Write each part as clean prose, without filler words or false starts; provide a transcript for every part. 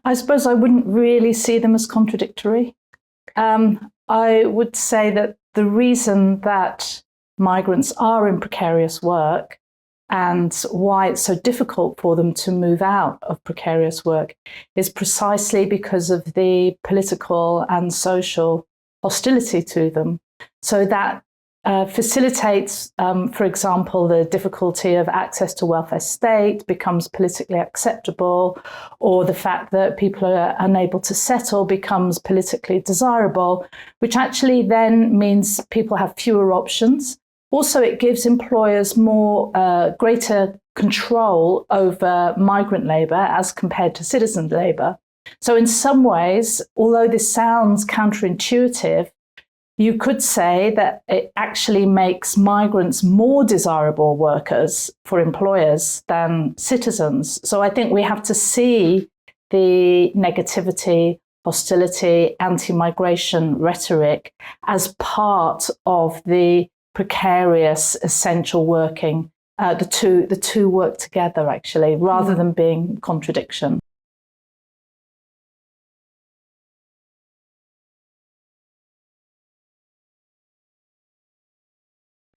I suppose I wouldn't really see them as contradictory. I would say that the reason that migrants are in precarious work and why it's so difficult for them to move out of precarious work is precisely because of the political and social hostility to them. So that facilitates, for example, the difficulty of access to welfare state becomes politically acceptable, or the fact that people are unable to settle becomes politically desirable, which actually then means people have fewer options. Also, it gives employers greater control over migrant labour as compared to citizen labour. So in some ways, although this sounds counterintuitive, you could say that it actually makes migrants more desirable workers for employers than citizens. So I think we have to see the negativity, hostility, anti-migration rhetoric as part of the precarious essential working. The two work together, actually, rather than being contradiction.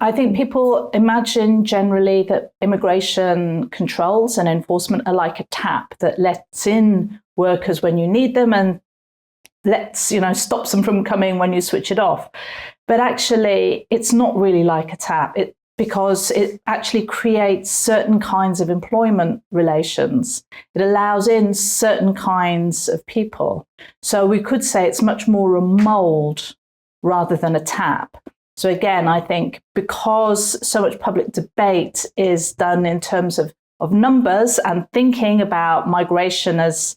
I think people imagine generally that immigration controls and enforcement are like a tap that lets in workers when you need them and stops them from coming when you switch it off. But actually, it's not really like a tap because it actually creates certain kinds of employment relations. It allows in certain kinds of people. So we could say it's much more a mold rather than a tap. So again, I think because so much public debate is done in terms of numbers and thinking about migration as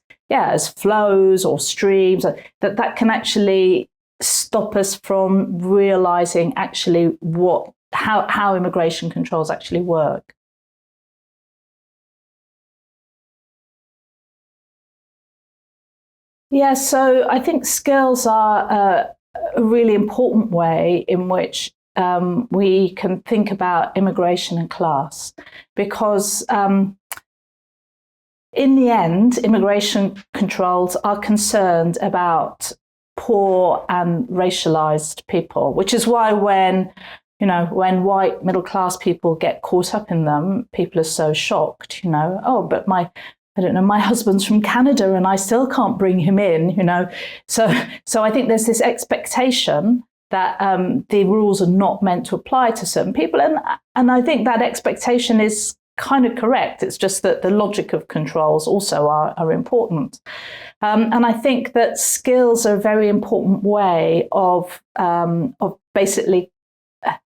flows or streams, that can actually stop us from realizing actually how immigration controls actually work. Yeah, so I think skills are a really important way in which we can think about immigration and class, because in the end, immigration controls are concerned about poor and racialized people, which is why when white middle class people get caught up in them, people are so shocked, oh, but my husband's from Canada and I still can't bring him in, So I think there's this expectation that the rules are not meant to apply to certain people. And I think that expectation is kind of correct. It's just that the logic of controls also are important. And I think that skills are a very important way of basically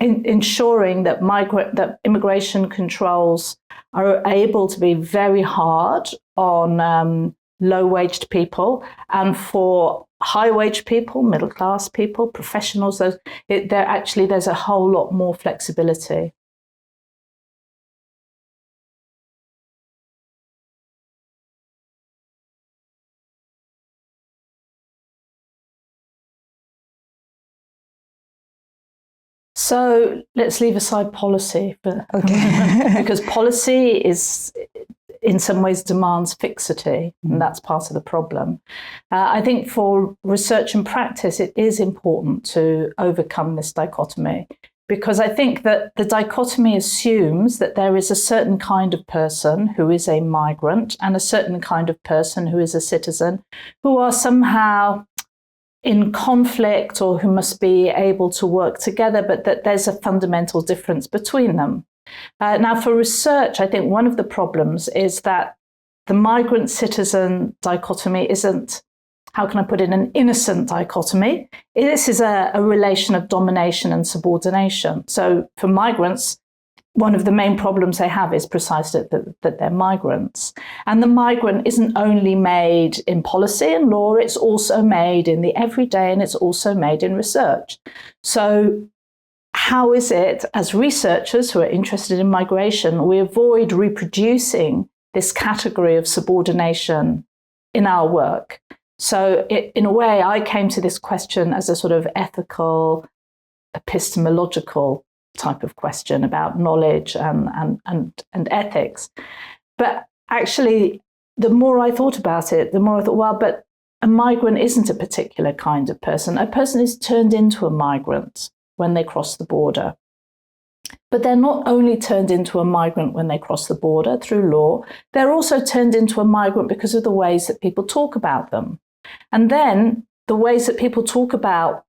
ensuring that immigration controls are able to be very hard on low-waged people, and for high-wage people, middle-class people, professionals, there's a whole lot more flexibility. So let's leave aside policy, because policy is, in some ways, demands fixity, and that's part of the problem. I think for research and practice, it is important to overcome this dichotomy, because I think that the dichotomy assumes that there is a certain kind of person who is a migrant and a certain kind of person who is a citizen, who are somehow in conflict or who must be able to work together, but that there's a fundamental difference between them. Now, for research, I think one of the problems is that the migrant-citizen dichotomy isn't, how can I put it, an innocent dichotomy. This is a relation of domination and subordination. So for migrants, one of the main problems they have is precisely that they're migrants. And the migrant isn't only made in policy and law, it's also made in the everyday, and it's also made in research. So how is it, as researchers who are interested in migration, we avoid reproducing this category of subordination in our work? So in a way, I came to this question as a sort of ethical, epistemological type of question about knowledge and ethics. But actually, the more I thought about it, the more I thought, well, but a migrant isn't a particular kind of person. A person is turned into a migrant when they cross the border. But they're not only turned into a migrant when they cross the border through law, they're also turned into a migrant because of the ways that people talk about them. And then the ways that people talk about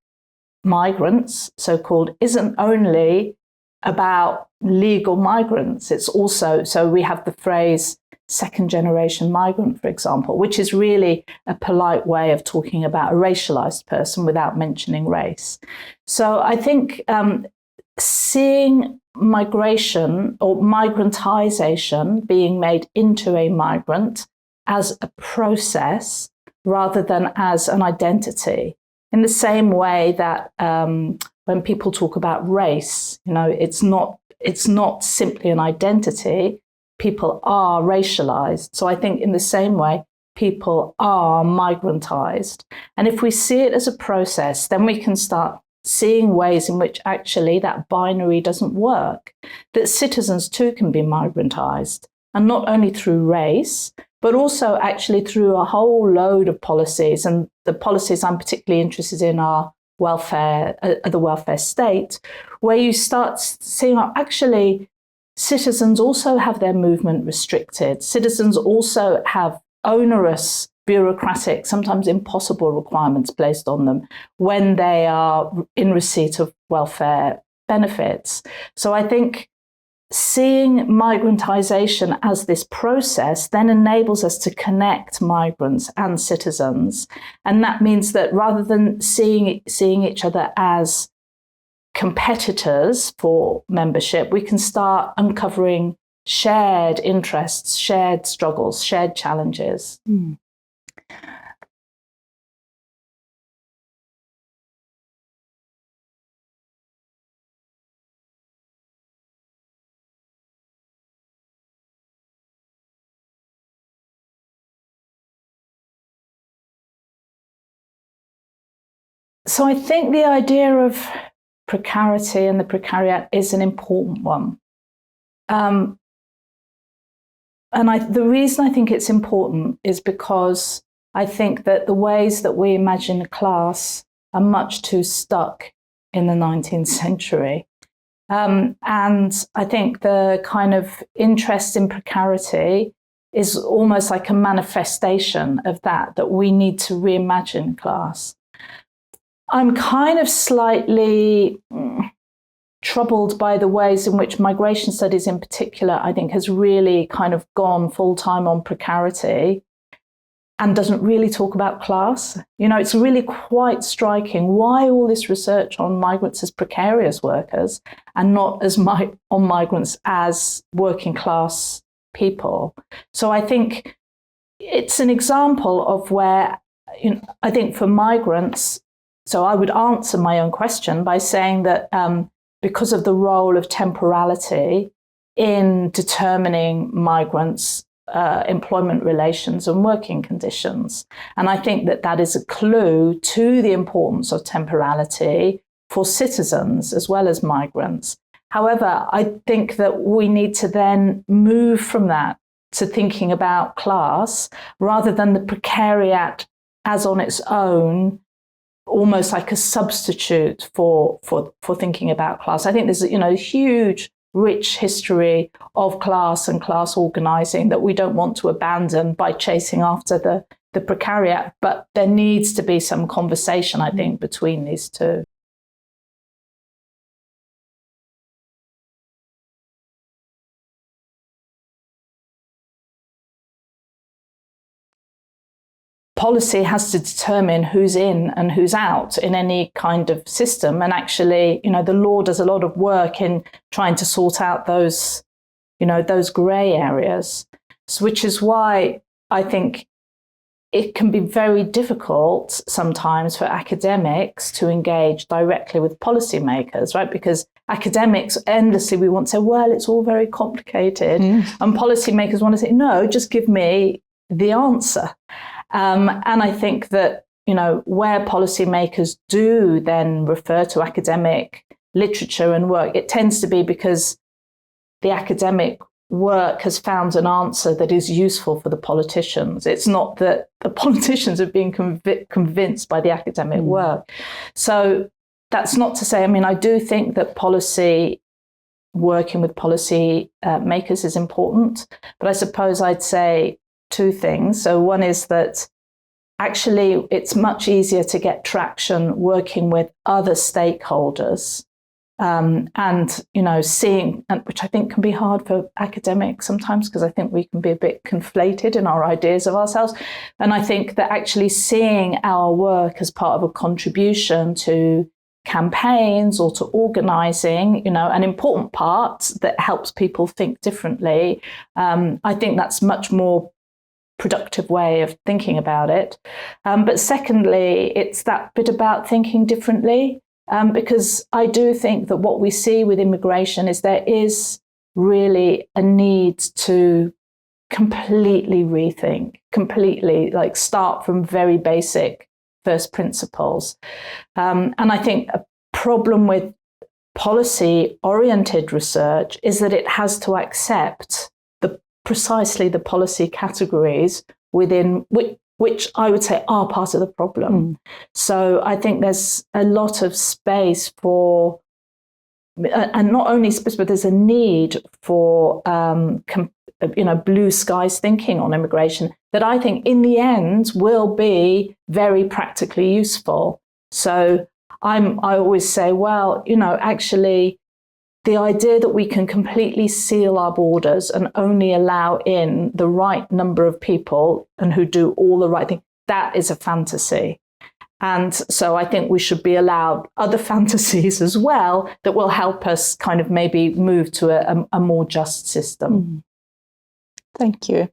migrants, so-called, isn't only about legal migrants. It's also, so we have the phrase second generation migrant, for example, which is really a polite way of talking about a racialized person without mentioning race. So I think seeing migration or migrantization being made into a migrant as a process rather than as an identity, in the same way that when people talk about race, it's not simply an identity. People are racialized. So I think in the same way, people are migrantized. And if we see it as a process, then we can start seeing ways in which actually that binary doesn't work, that citizens too can be migrantized, and not only through race, but also actually through a whole load of policies. And the policies I'm particularly interested in are welfare, the welfare state, where you start seeing actually citizens also have their movement restricted. Citizens also have onerous, bureaucratic, sometimes impossible requirements placed on them when they are in receipt of welfare benefits. So I think seeing migrantization as this process then enables us to connect migrants and citizens. And that means that rather than seeing each other as competitors for membership, we can start uncovering shared interests, shared struggles, shared challenges. Mm. So I think the idea of precarity and the precariat is an important one. And the reason I think it's important is because I think that the ways that we imagine a class are much too stuck in the 19th century. And I think the kind of interest in precarity is almost like a manifestation of that we need to reimagine class. I'm kind of slightly troubled by the ways in which migration studies in particular, I think, has really kind of gone full-time on precarity and doesn't really talk about class. It's really quite striking why all this research on migrants as precarious workers and not as on migrants as working class people. So I think it's an example of where, I think for migrants, so I would answer my own question by saying that because of the role of temporality in determining migrants' employment relations and working conditions. And I think that is a clue to the importance of temporality for citizens as well as migrants. However, I think that we need to then move from that to thinking about class rather than the precariat as on its own, almost like a substitute for thinking about class. I think there's a huge, rich history of class and class organizing that we don't want to abandon by chasing after the precariat, but there needs to be some conversation, I think, between these two. Policy has to determine who's in and who's out in any kind of system. And actually, the law does a lot of work in trying to sort out those grey areas, which is why I think it can be very difficult sometimes for academics to engage directly with policymakers, right? Because academics endlessly, we want to say, well, it's all very complicated. And policymakers want to say, no, just give me the answer. And I think that, where policymakers do then refer to academic literature and work, it tends to be because the academic work has found an answer that is useful for the politicians. It's not that the politicians have been convinced by the academic work. So that's not to say, I mean, I do think that working with policy makers is important, but I suppose I'd say two things. So one is that actually it's much easier to get traction working with other stakeholders. And, you know, seeing, which I think can be hard for academics sometimes, because I think we can be a bit conflated in our ideas of ourselves. And I think that actually seeing our work as part of a contribution to campaigns or to organising, you know, an important part that helps people think differently, I think that's much more productive way of thinking about it. But secondly, it's that bit about thinking differently. Because I do think that what we see with immigration is there is really a need to completely rethink, completely like start from very basic first principles. And I think a problem with policy-oriented research is that it has to accept precisely the policy categories within which I would say are part of the problem. So I think there's a lot of space for, and not only space, but there's a need for, blue skies thinking on immigration that I think in the end will be very practically useful. So I always say, well, you know, actually, the idea that we can completely seal our borders and only allow in the right number of people and who do all the right thing, that is a fantasy. And so I think we should be allowed other fantasies as well that will help us kind of maybe move to a more just system. Thank you.